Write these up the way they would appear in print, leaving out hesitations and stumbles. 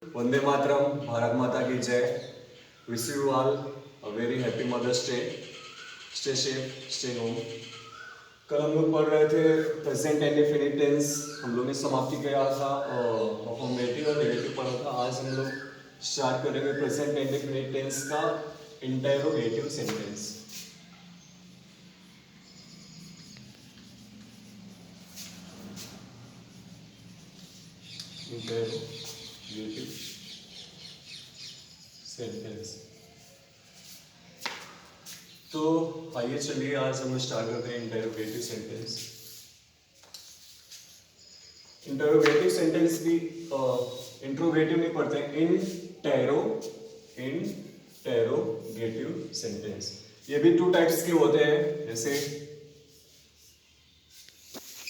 वंदे मातरम, भारत माता की जय। Wish you all a very happy mother's day. Stay safe, stay home. कल हम लोग पढ़ रहे थे प्रेजेंट इंडेफिनिट टेंस। हम लोग ने समाप्ति किया था अफर्मेटिव और नेगेटिव पढ़ा था। आज हम लोग स्टार्ट करेंगे प्रेजेंट इंडेफिनिट टेंस का इंटेरोगेटिव सेंटेंस। Interrogative sentence. तो आइए चलिए आज हम स्टार्ट करते हैं इंटेरोगेटिव सेंटेंस। इंटरोगेटिव सेंटेंस भी इंट्रोगेटिव नहीं पढ़ते हैं, इंटेरोगेटिव सेंटेंस। ये भी टू टाइप्स के होते हैं। जैसे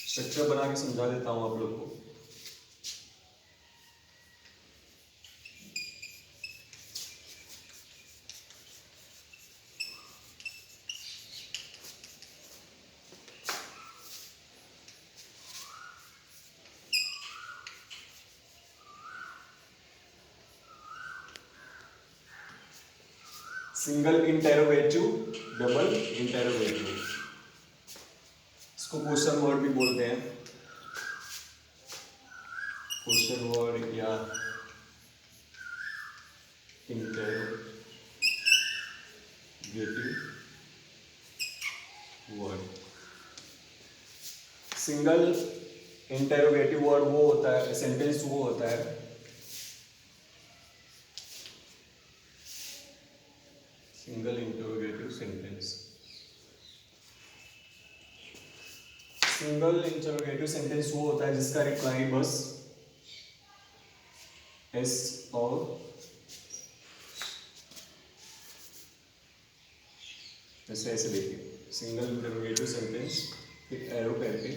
स्ट्रक्चर बना के समझा देता हूं आप लोग को। सिंगल इंटेरोगेटिव, डबल इंटेरोगेटिव, इसको क्वेश्चन वर्ड भी बोलते हैं। क्वेश्चन वर्ड या interrogative word. Single interrogative word वो होता है, सेंटेंस वो होता है single interrogative sentence. Single interrogative sentence वो होता है जिसका रिप्लाई बस एस और ऐसे देखिए। सिंगल इंटरोगेटिव सेंटेंस, फिर एरो करके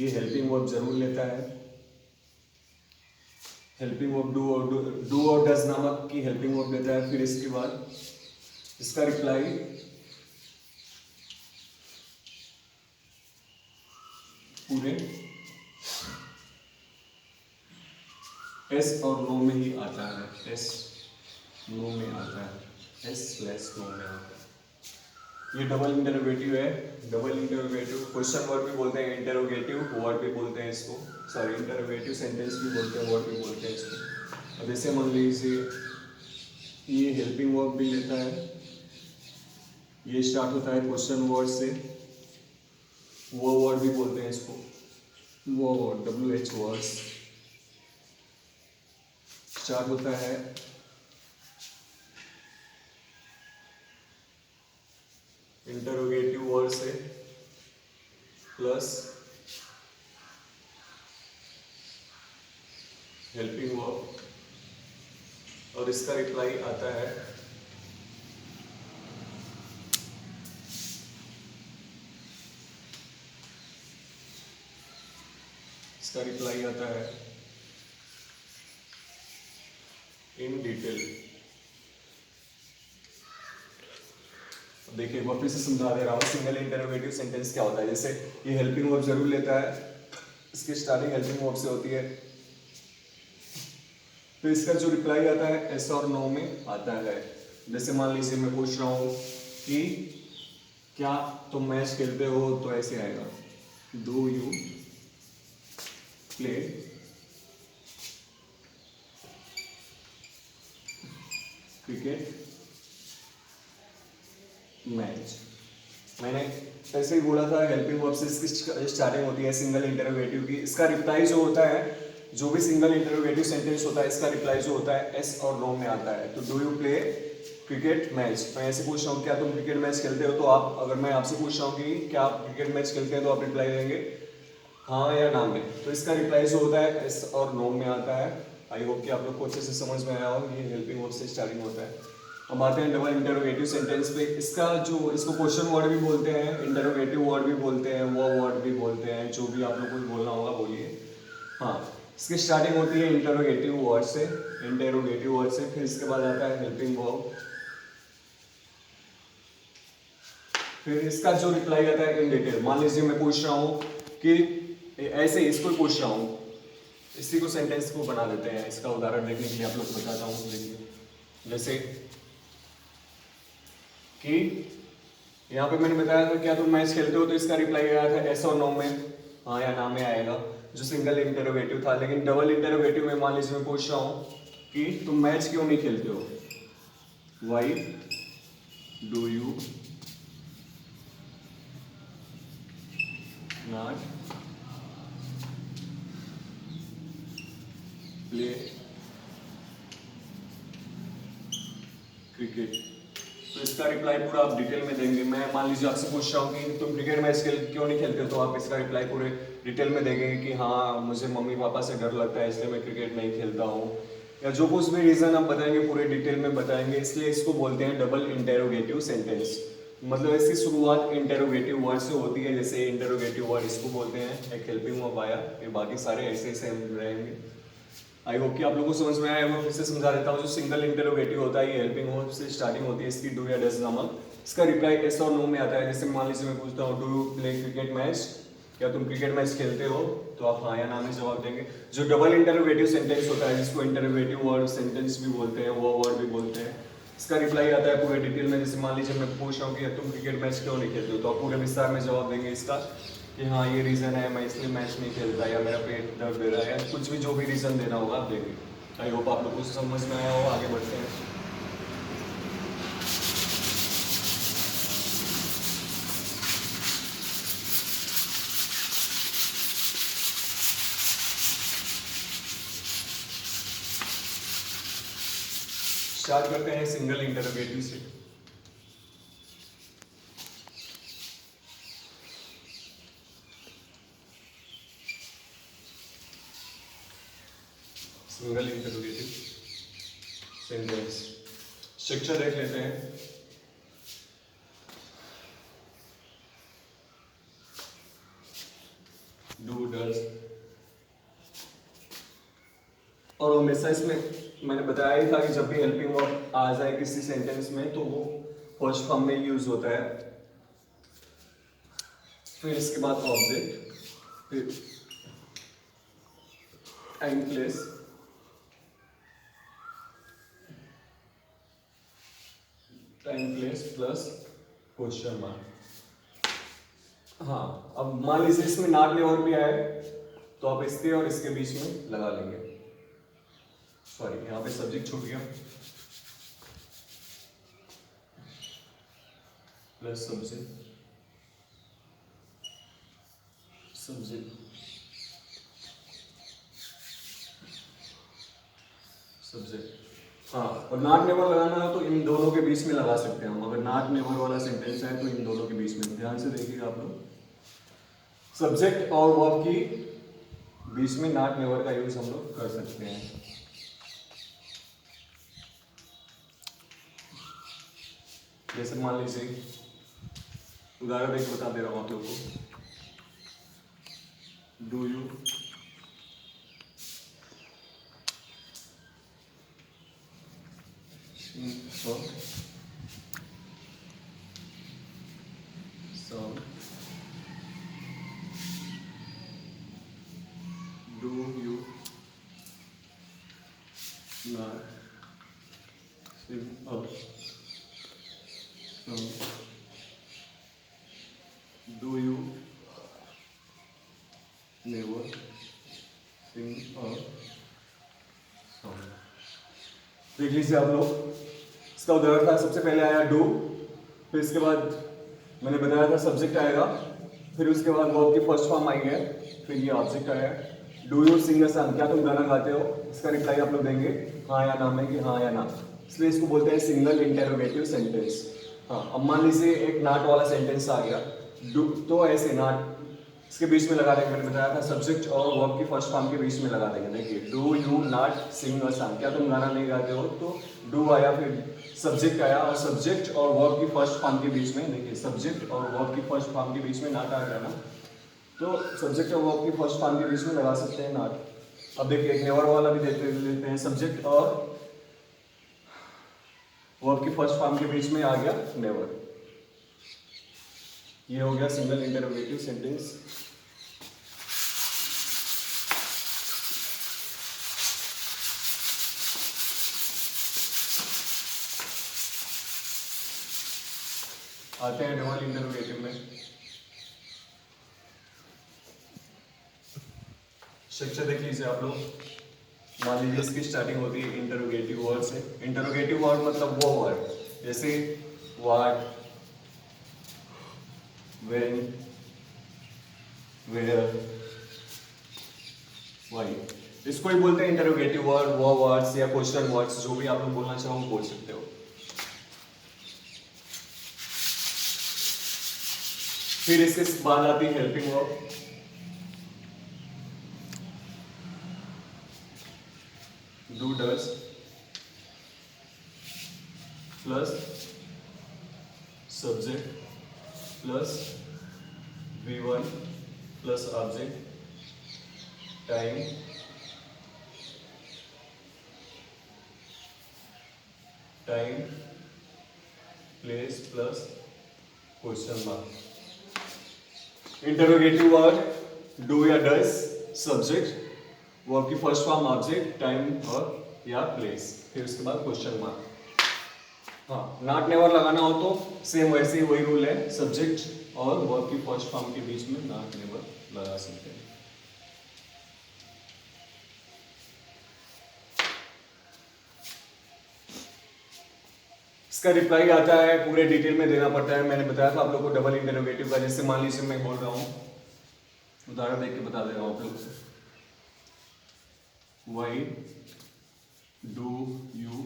ये हेल्पिंग वर्ब जरूर लेता है। हेल्पिंग वर्ब डू और डज नामक की हेल्पिंग वर्ब लेता है। फिर इसके बाद इसका रिप्लाई पूरे एस और नो में ही आता है। एस नो में आता है, एस स्लैश नो में आता है। ये डबल इंटरोगेटिव है। डबल इंटरोगेटिव क्वेश्चन वर्ड भी बोलते हैं, इंटरोगेटिव वर्ड भी बोलते हैं इसको। सॉरी, इंटरोगेटिव सेंटेंस भी बोलते हैं, वर्ड भी बोलते हैं इसको। अब जैसे मान लीजिए ये हेल्पिंग वर्ब भी लेता है। ये स्टार्ट होता है क्वेश्चन वर्ड से। वो वर्ड भी बोलते हैं इसको, वो वर्ड WH वर्ड्स। स्टार्ट होता है इंटरोगेटिव वर्ड से प्लस हेल्पिंग वर्ब और इसका रिप्लाई आता है इन डिटेल। देखिए वापस से समझा दे रहा हूँ सिंगल इंटरोगेटिव सेंटेंस क्या होता है। जैसे ये हेल्पिंग वर्ब जरूर लेता है, इसकी स्टार्टिंग हेल्पिंग वर्ब से होती है। तो इसका जो रिप्लाई आता है एस और नो में आता है। जैसे मान लीजिए मैं पूछ रहा हूँ कि क्या तुम मैच खेलते हो, तो ऐसे आएगा do you play cricket match. मैंने ऐसे ही बोला था हेल्पिंग वर्ब से इसकी स्टार्टिंग होती है सिंगल इंटरोगेटिव की। इसका रिप्लाई जो होता है, जो भी सिंगल इंटरोगेटिव सेंटेंस होता है, इसका रिप्लाई जो होता है एस और नो में आता है। तो do you play cricket match, मैं ऐसे पूछ रहा हूँ क्या तुम क्रिकेट मैच खेलते हो, तो आप, अगर मैं आपसे पूछ रहा हूँ कि क्या आप क्रिकेट मैच खेलते हैं, तो आप रिप्लाई देंगे हाँ या ना में। तो इसका रिप्लाई जो होता है एस और नो में आता है। आई होप कि आप लोग को अच्छे से समझ में आया हो। ये हेल्पिंग वर्ब से स्टार्टिंग होता है। हम आते हैं डबल इंटरोगेटिव सेंटेंस पे। इसका जो, इसको क्वेश्चन वर्ड भी बोलते हैं, इंटरोगेटिव वर्ड भी बोलते हैं, वो वर्ड भी बोलते हैं, जो भी आप लोग को बोलना होगा बोलिए। हाँ, इसकी स्टार्टिंग होती है इंटरोगेटिव वर्ड से, इंटरोगेटिव वर्ड से। फिर इसके बाद आता है हेल्पिंग वर्ब। फिर इसका जो रिप्लाई आता है इन डिटेल। मान लीजिए मैं पूछ रहा हूँ कि ऐसे इसको पूछ रहा हूँ इसी को सेंटेंस को बना देते हैं। इसका उदाहरण देखने के लिए आप लोग बताता हूँ। देखिए जैसे कि यहाँ पे मैंने बताया था क्या तुम मैच खेलते हो, तो इसका रिप्लाई आया था यस और नो में, हाँ या ना में आएगा, जो सिंगल इंटरोगेटिव था। लेकिन डबल इंटरोगेटिव में मान लीजिए मैं पूछ रहा हूँ कि तुम मैच क्यों नहीं खेलते हो, why do you not play cricket. तो इसका रिप्लाई पूरा आप डिटेल में देंगे। मैं मान लीजिए आपसे पूछ रहा हूँ कि तुम क्रिकेट मैच क्यों नहीं खेलते हो, तो आप इसका रिप्लाई पूरे डिटेल में देंगे कि हाँ मुझे मम्मी पापा से डर लगता है इसलिए मैं क्रिकेट नहीं खेलता हूँ, या जो कुछ भी रीज़न आप बताएंगे पूरे डिटेल में बताएंगे। इसलिए इसको बोलते हैं डबल इंटेरोगेटिव सेंटेंस। मतलब इसकी शुरुआत इंटेरोगेटिव वर्ड से होती है, जैसे इंटेरोगेटिव वर्ड इसको बोलते हैं एक हेल्पिंग वर्ब आया, ये बाकी सारे ऐसे ही सेम रहेंगे। आई होप कि आप लोगों को समझ में आया। मैं फिर से समझा देता हूँ। जो सिंगल इंटरोगेटिव होता है ये हेल्पिंग वर्ब से स्टार्टिंग होती है इसकी, डू या डज नामक। इसका रिप्लाई यस और नो में आता है। जैसे मान लीजिए मैं पूछता हूँ do you play cricket match, क्या तुम क्रिकेट मैच खेलते हो, तो आप हाँ या ना में जवाब देंगे। जो डबल इंटरोगेटिव सेंटेंस होता है जिसको इंटरोगेटिव वर्ड सेंटेंस भी बोलते हैं, वो वर्ड भी बोलते हैं, इसका रिप्लाई आता है पूरे डिटेल में। जैसे मान लीजिए मैं पूछ रहा हूँ कि तुम क्रिकेट मैच क्यों नहीं खेलते हो, तो आप पूरे विस्तार में जवाब देंगे इसका कि हाँ ये रीज़न है मैं इसलिए मैच नहीं खेलता, या मेरा पेट दर्द दे रहा है, या कुछ भी जो भी रीज़न देना होगा आप देंगे। आई होप आप लोग को समझ में आया हो। आगे बढ़ते हैं। स्टार्ट करते हैं सिंगल इंटरोगेटिव से। सिंगल इंटरोगेटिव सेंटेंस स्ट्रक्चर देख लेते हैं। डू डज, और हमेशा इसमें मैंने बताया ही था कि जब भी हेल्पिंग वर्ब आ जाए किसी सेंटेंस में तो वो फर्स्ट फॉर्म में यूज होता है। फिर इसके बाद ऑब्जेक्ट, फिर time place, plus question mark. हाँ अब मान लीजिए इसमें नॉट नेवर भी आए तो आप इसके और इसके बीच में लगा लेंगे। सॉरी यहाँ पे सब्जेक्ट छूट गया, प्लस सब्जेक्ट, हाँ और नॉट नेवर लगाना है तो इन दोनों के बीच में लगा सकते हैं हम। अगर नॉट नेवर वाला सेंटेंस है तो इन दोनों के बीच में, ध्यान से देखिएगा आप लोग, सब्जेक्ट और वर्ब की बीच में नॉट नेवर का यूज हम लोग कर सकते हैं। जैसे मान लीजिए उदाहरण एक बता दे रहा हूं आप लोग को, do you song, do you not sing a song, do you never sing a song। देख लीजिए आप लोग, इसका उदाहरण था सबसे पहले आया डू, फिर इसके बाद मैंने बताया था सब्जेक्ट आएगा, फिर उसके बाद वर्ब की फर्स्ट फॉर्म आई है, फिर ये ऑब्जेक्ट आया। Do you sing a song, क्या तुम गाना गाते हो, इसका रिप्लाई आप लोग देंगे हाँ या ना में कि हाँ या ना, इसलिए इसको बोलते हैं सिंगल इंटरोगेटिव सेंटेंस। हाँ अब मान लीजिए एक नॉट वाला सेंटेंस आ गया, डू तो ऐसे नॉट इसके बीच में लगा देंगे। मैंने बताया था सब्जेक्ट और वर्ब की फर्स्ट फॉर्म के बीच में लगा देंगे। देखिए do you not sing a song, क्या तुम गाना नहीं गाते हो, तो डू आया, फिर सब्जेक्ट आया, और सब्जेक्ट और वर्ब की फर्स्ट फॉर्म के बीच में, देखिए सब्जेक्ट और वर्ब की फर्स्ट फॉर्म के बीच में नॉट आ गया ना, तो सब्जेक्ट और वर्ब की फर्स्ट फॉर्म के बीच में लगा सकते हैं नॉट। अब देखिए एक नेवर वाला भी देख लेते हैं, सब्जेक्ट और वर्ब की फर्स्ट फॉर्म के बीच में आ गया नेवर। ये हो गया सिंगल इंटरोगेटिव सेंटेंस। आते हैं डबल इंटरोगेटिव में। स्ट्रक्चर देख लीजिए आप लोग। मान लीजिए इसकी स्टार्टिंग होती है इंटरोगेटिव वर्ड से। इंटरोगेटिव वर्ड मतलब वो वर्ड जैसे व्हाट, व्हेन, वेयर, व्हाई, इसको ही बोलते हैं इंटरोगेटिव वर्ड। वो वर्ड्स या क्वेश्चन वर्ड्स जो भी आप लोग बोलना चाहो बोल सकते हो। फिर इसके बाद आती है helping verb. Do, does plus subject plus V1 plus object time place plus question mark. Interrogative word do या डज, सब्जेक्ट, वर्ब की फर्स्ट फॉर्म ऑब्जेक्ट, टाइम और या प्लेस, फिर उसके बाद क्वेश्चन मार्क। हाँ, नॉट नेवर लगाना हो तो सेम वैसे ही वही रूल है, सब्जेक्ट और वर्ब की फर्स्ट फॉर्म के बीच में नॉट नेवर लगा सकते हैं। इसका रिप्लाई आता है, पूरे डिटेल में देना पड़ता है। मैंने बताया था आप लोग को डबल इंटरोगेटिव का। जैसे मान लीजिए मैं बोल रहा हूँ, उदाहरण देख के बता दे रहा हूँ आप लोग से। Why do you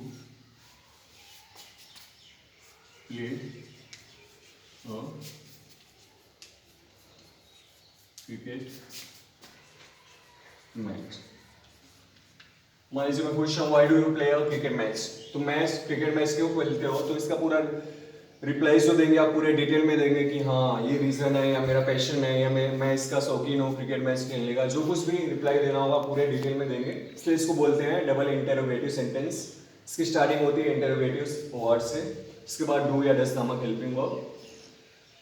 play cricket match. मान लीजिए मैं पूछ रहा हूँ why do you play a cricket match, तो मैच क्रिकेट मैच क्यों खेलते हो, तो इसका पूरा रिप्लाई जो देंगे आप पूरे डिटेल में देंगे कि हाँ ये रीजन है या मेरा पैशन है या मैं इसका शौकीन हूँ क्रिकेट मैच खेलने का। जो कुछ भी रिप्लाई देना होगा पूरे डिटेल में देंगे, इसलिए इसको बोलते हैं डबल इंटरोगेटिव सेंटेंस। इसकी स्टार्टिंग होती है इंटरोगेटिव वर्ड से, इसके बाद डू या डज नामक हेल्पिंग वर्ब,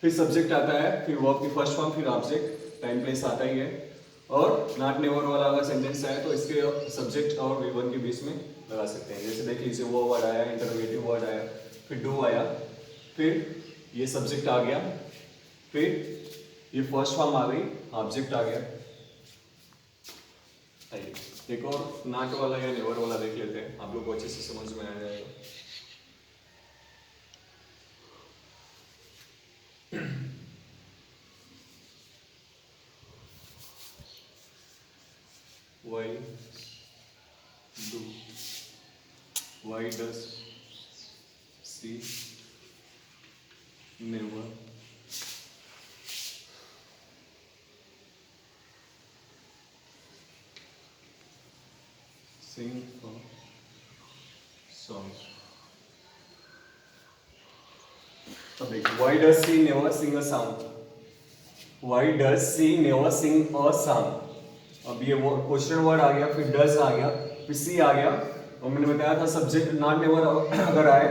फिर सब्जेक्ट आता है, फिर वर्ब की फर्स्ट फॉर्म, फिर ऑब्जेक्ट, टाइम प्लेस आता ही है। और नॉट नेवर वाला अगर सेंटेंस आए तो इसके सब्जेक्ट और V1 के बीच में लगा सकते हैं। जैसे देख लीजिए वो वर्ड आया, इंटरोगेटिव वर्ड आया, फिर डू आया, फिर ये सब्जेक्ट आ गया, फिर ये फर्स्ट फॉर्म आ गई, ऑब्जेक्ट आ गया। एक और नॉट वाला या नेवर वाला देख लेते हैं, आप लोग को अच्छे से समझ में आ जाएगा। Why do, why does, see, never, sing a song। अब देखिए why does she never sing a song, why does she never sing a song। अब ये वो क्वेश्चन वर्ड आ गया, फिर डज आ गया, फिर सी आ गया, और मैंने बताया था सब्जेक्ट नॉट नेवर अगर आए,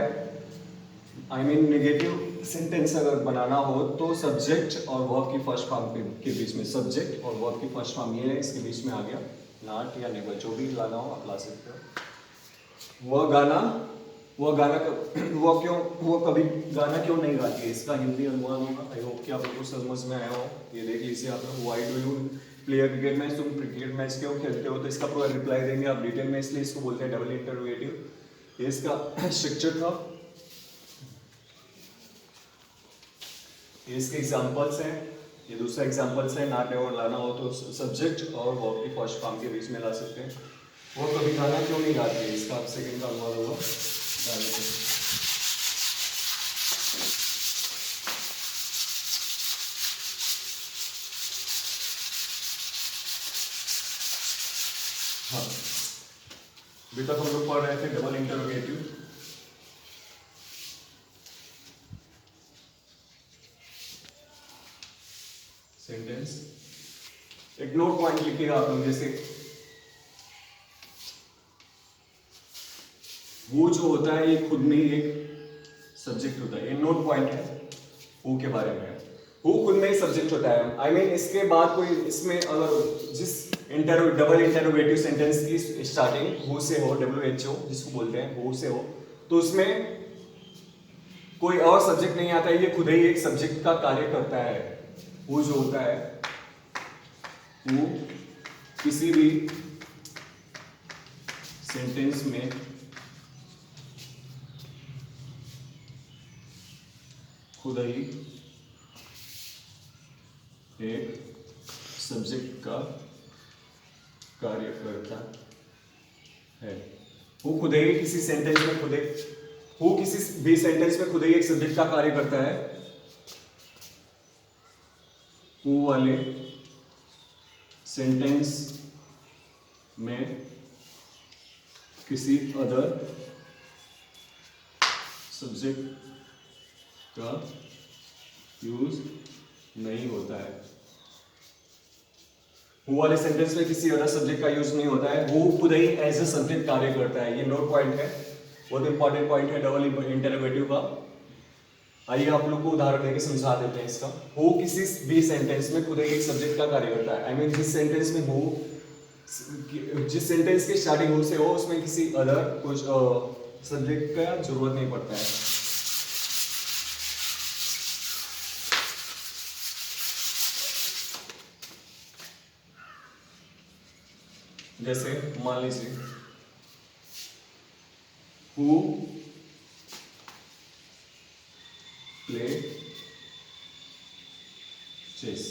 आई मीन नेगेटिव सेंटेंस अगर बनाना हो तो सब्जेक्ट और वर्ब की फर्स्ट फॉर्म के बीच में, सब्जेक्ट और वर्ब की फर्स्ट फॉर्म ये है, इसके बीच में आ गया नॉट या नेवर, जो भी लाना हो आप ला सकते हो। वो कभी गाना क्यों नहीं गाती है, इसका हिंदी अनुवाद होगा। आई होप कि आप लोगों को समझ में आया हो। ये देख लीजिए आप लोग, why do you play cricket match, तुम क्रिकेट मैच क्यों खेलते हो, तो इसका पूरा रिप्लाई देंगे आप डिटेल में, इसलिए इसको बोलते हैं डबल इंटरोगेटिव। ये इसका स्ट्रक्चर था, ये इसके एग्जांपल्स हैं, ये दूसरा एग्जांपल्स है। नॉट नेवर लाना हो तो सब्जेक्ट और वर्ब की फर्स्ट फॉर्म के बीच में ला सकते हैं। वो कभी गाना क्यों नहीं गाती है, इसका आप सेकंड का अनुवाद होगा। हाँ, अभी तक हम लोग पढ़ रहे थे डबल इंटरोगेटिव। सेंटेंस एक नोट पॉइंट लिखिएगा आप लोग, जैसे वो जो होता है ये खुद में ही एक सब्जेक्ट होता है, ये नोट पॉइंट है हु के बारे में। हु खुद में ही सब्जेक्ट होता है, आई मीन इसके बाद कोई इसमें अगर जिस डबल इंटरोगेटिव सेंटेंस की स्टार्टिंग हु से हो, WHO जिसको बोलते हैं हु से हो, तो उसमें कोई और सब्जेक्ट नहीं आता है, ये खुद ही एक सब्जेक्ट का कार्य करता है। वो जो होता है वो किसी भी सेंटेंस में खुद ही एक सब्जेक्ट का कार्य करता है। वो खुद ही किसी सेंटेंस में खुद ही वो किसी भी सेंटेंस में खुद ही एक सब्जेक्ट का कार्य करता है। वो वाले सेंटेंस में किसी अदर सब्जेक्ट का यूज नहीं होता है। वो वाले सेंटेंस में किसी अदर सब्जेक्ट का यूज नहीं होता है, वो खुद ही एज ए सब्जेक्ट कार्य करता है। ये नोट पॉइंट है, बहुत इंपॉर्टेंट पॉइंट है डबल इंटरोगेटिव का। आइए आप लोग को उदाहरण देके समझा देते हैं इसका। वो किसी भी सेंटेंस में खुद ही एक सब्जेक्ट का कार्य करता है। आई मीन जिस सेंटेंस में हो, जिस सेंटेंस की स्टार्टिंग हो से हो, उसमें किसी अदर कुछ सब्जेक्ट का जरूरत नहीं पड़ता है। जैसे मान लीजिए who play chess।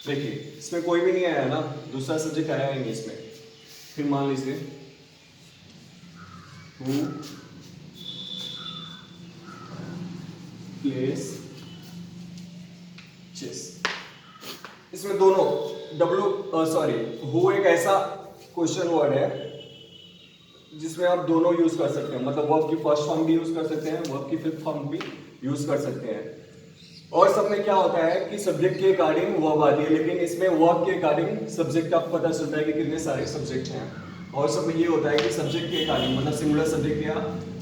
देखिए इसमें कोई भी नहीं आया ना, दूसरा सब्जेक्ट आया ही नहीं इसमें। फिर मान लीजिए who plays chess। इसमें दोनों वो एक ऐसा क्वेश्चन वर्ड है जिसमें आप दोनों यूज कर सकते हैं, मतलब वर्ब की फर्स्ट फॉर्म भी यूज कर सकते हैं, वर्ब की फिफ्थ फॉर्म भी यूज कर सकते हैं। और सब में क्या होता है कि सब्जेक्ट के अकॉर्डिंग वर्ब आती है, लेकिन इसमें वर्ब के अकॉर्डिंग सब्जेक्ट का पता चलता है कि कितने सारे सब्जेक्ट हैं। और सब में ये होता है कि सब्जेक्ट के अकॉर्डिंग, मतलब सिंगुलर सब्जेक्ट या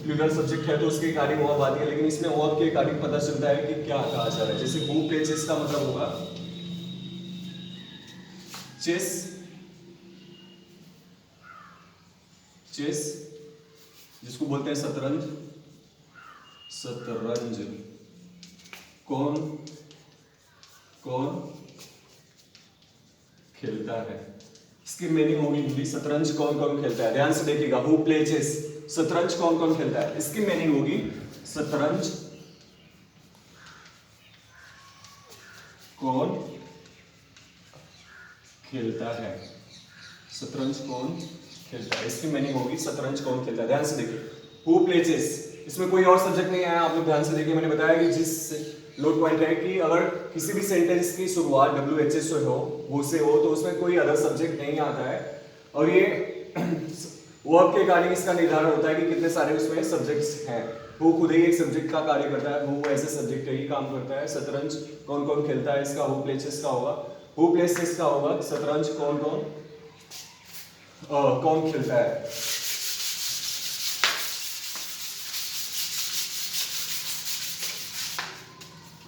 प्लूरल सब्जेक्ट है तो उसके अकॉर्डिंग वर्ब आती है, लेकिन इसमें वर्ब के अकॉर्डिंग पता चलता है कि क्या कहा जा रहा है। जैसे हु प्ले चेस का मतलब होगा चेस, चेस जिसको बोलते हैं शतरंज, शतरंज कौन कौन खेलता है। इसकी मीनिंग होगी हिंदी शतरंज कौन कौन खेलता है। ध्यान से देखिएगा, हु प्ले चेस, शतरंज कौन कौन खेलता है। इसकी मीनिंग होगी शतरंज कौन खेलता है, शतरंज कौन खेलता है। इसकी मीनिंग होगी शतरंज कौन खेलता है। ध्यान से देखिए, हु प्ले चेस, इसमें कोई और सब्जेक्ट नहीं आया। आप लोग ध्यान से देखिए, मैंने बताया कि जिस नोट पॉइंट है कि अगर किसी भी सेंटेंस की शुरुआत WH से हो, वो से हो, तो उसमें कोई अदर सब्जेक्ट नहीं आता है। और ये वर्ब के अकॉर्डिंग इसका निर्धारण होता है कि कितने सारे उसमें सब्जेक्ट्स हैं। वो खुद ही एक सब्जेक्ट का कार्य करता है, वो ऐसे सब्जेक्ट का ही काम करता है। शतरंज कौन कौन खेलता है, इसका हु प्ले चेस का होगा। हु प्लेस चेस का होगा शतरंज कौन खेलता है।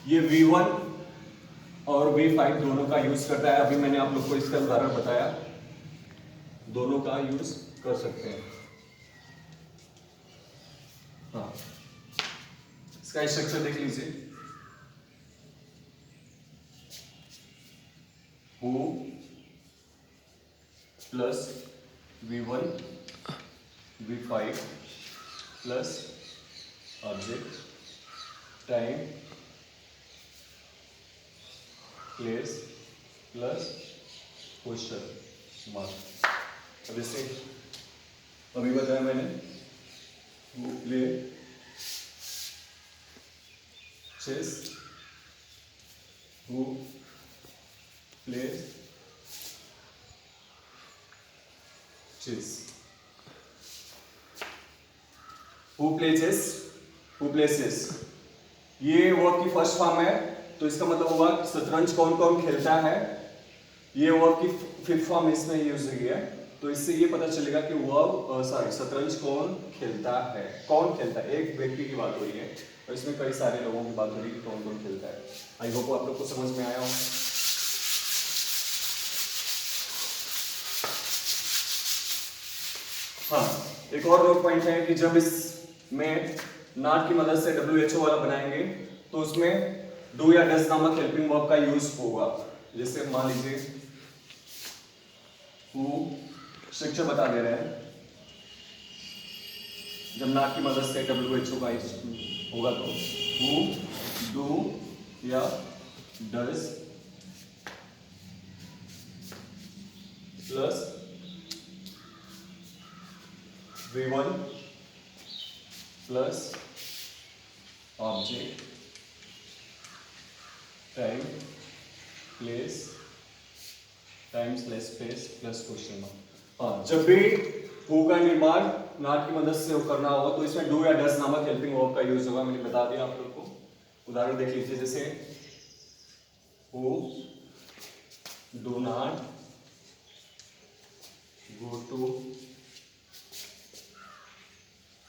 ये V1 और V5 दोनों का यूज करता है। अभी मैंने आप लोग को इसका उदाहरण बताया, दोनों का यूज कर सकते हैं। हाँ, इसका स्ट्रक्चर देख लीजिए, who plus V1 V5 plus object time place plus question mark. अब इसे अभी बताया मैंने, who play chess, who plays chess, who play chess, who plays chess, ये वर्ब की फर्स्ट फॉर्म है, तो इसका मतलब होगा शतरंज कौन कौन खेलता है। ये वर्ब की फिफ्थ फॉर्म इसमें यूज हुई है, तो इससे ये पता चलेगा कि वर्ब शतरंज कौन खेलता है। कौन खेलता है, एक व्यक्ति की बात हो रही है और इसमें कई सारे लोगों की बात हो रही है कि कौन कौन खेलता है। आई होप आप लोग को समझ में आया हो। हाँ, एक और नोट पॉइंट है कि जब इस में नॉट की मदद से WHO वाला बनाएंगे तो उसमें डू या डज नामक हेल्पिंग वर्ब का यूज होगा। जैसे मान लीजिए हु, शिक्षक बता दे रहे हैं जब नॉट की मदद से WHO का यूज होगा तो हु, डू या does plus V1 plus object time place time slash space plus question mark. हाँ, जब भी हु का निर्माण नॉट की मदद से करना होगा तो इसमें डू या डज नामक हेल्पिंग वर्ब का यूज होगा। मैंने बता दिया आप लोग को। उदाहरण देख लीजिए, जैसे who do not go to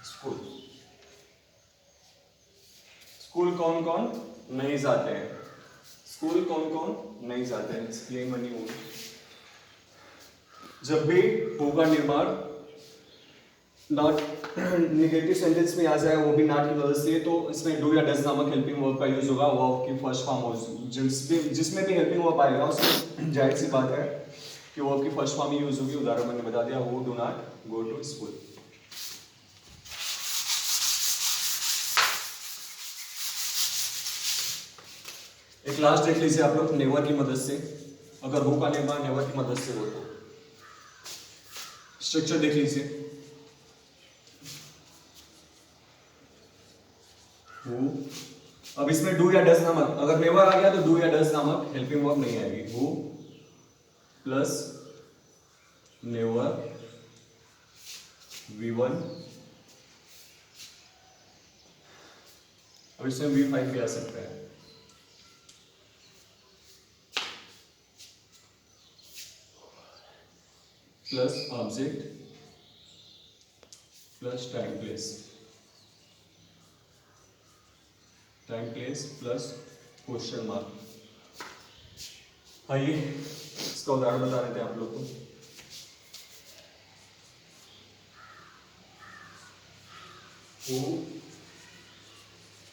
school. School कौन कौन नहीं जाते हैं? स्कूल कौन कौन नहीं जाते हैं? एक्सप्लेन मनी हूं। जब भी हु का निर्माण नॉट निगेटिव सेंटेंस में आ जाए, वो भी नॉट की मदद से, तो इसमें डू या डज नामक हेल्पिंग वर्ब का यूज होगा। वर्ब की फर्स्ट फॉर्म हो, जिसमें भी हेल्पिंग वर्ब आएगा उसमें जाहिर सी बात है कि वर्ब की फर्स्ट फॉर्म ही यूज होगी। उदाहरण मैंने बता दिया, who do not go to school. एक लास्ट देख लीजिए आप लोग, नेवर की मदद से। अगर हु का निर्माण नेवर की मदद से हो तो स्ट्रक्चर देख लीजिए, हु, अब इसमें डू या डज नामक, अगर नेवर आ गया तो डू या डज नामक हेल्पिंग वर्ब नहीं आएगी। हु प्लस नेवर V1, अब इसमें V5 भी आ सकता है। Plus object plus time place plus question mark. आइए इसका उदाहरण बता देते हैं आप लोग को। Who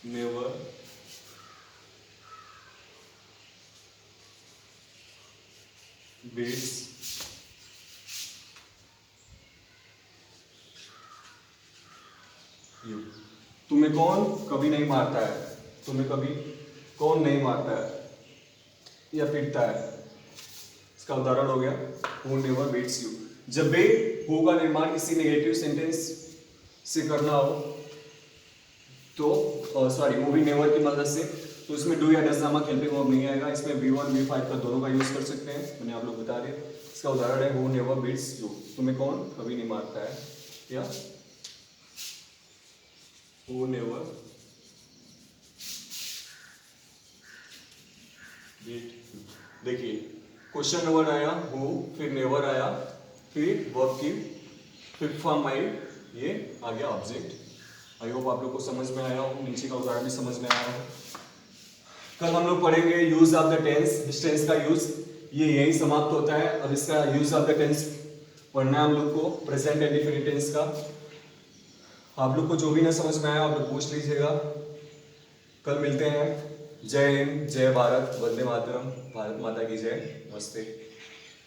never beats you. तुम्हें कौन कभी नहीं मारता है? तुम्हें कभी कौन नहीं मारता है या पीटता है? इसका उदाहरण हो गया हु नेवर बीट्स यू। जब भी हु का निर्माण किसी नेगेटिव सेंटेंस से करना हो तो हु भी नेवर की मदद से, तो इसमें डू या डज नामक हेल्पिंग वर्ब नहीं आएगा। इसमें V1 V5 का दोनों का यूज कर सकते हैं, मैंने आप लोग बता दिया। इसका उदाहरण है हु नेवर बीट्स यू, तुम्हें कौन कभी नहीं मारता है, या हु नेवर बीट। देखिए क्वेश्चन नंबर आया हु, फिर नेवर आया, फिर वर्ब की फिफ्थ फॉर्म आई, ये आ गया ऑब्जेक्ट। आई होप आप लोग को समझ में आया हो, नीचे का उदाहरण भी समझ में आया हो। कल हम लोग पढ़ेंगे यूज ऑफ द टेंस। इस टेंस का यूज ये यही समाप्त होता है। अब इसका यूज ऑफ द टेंस पढ़ना है हम लोग को, प्रेजेंट एंड इंडेफिनिट टेंस का। आप लोग को जो भी ना समझ में आया आप लोग पूछ लीजिएगा। कल मिलते हैं। जय हिंद, जय भारत, वंदे मातरम, भारत माता की जय, नमस्ते।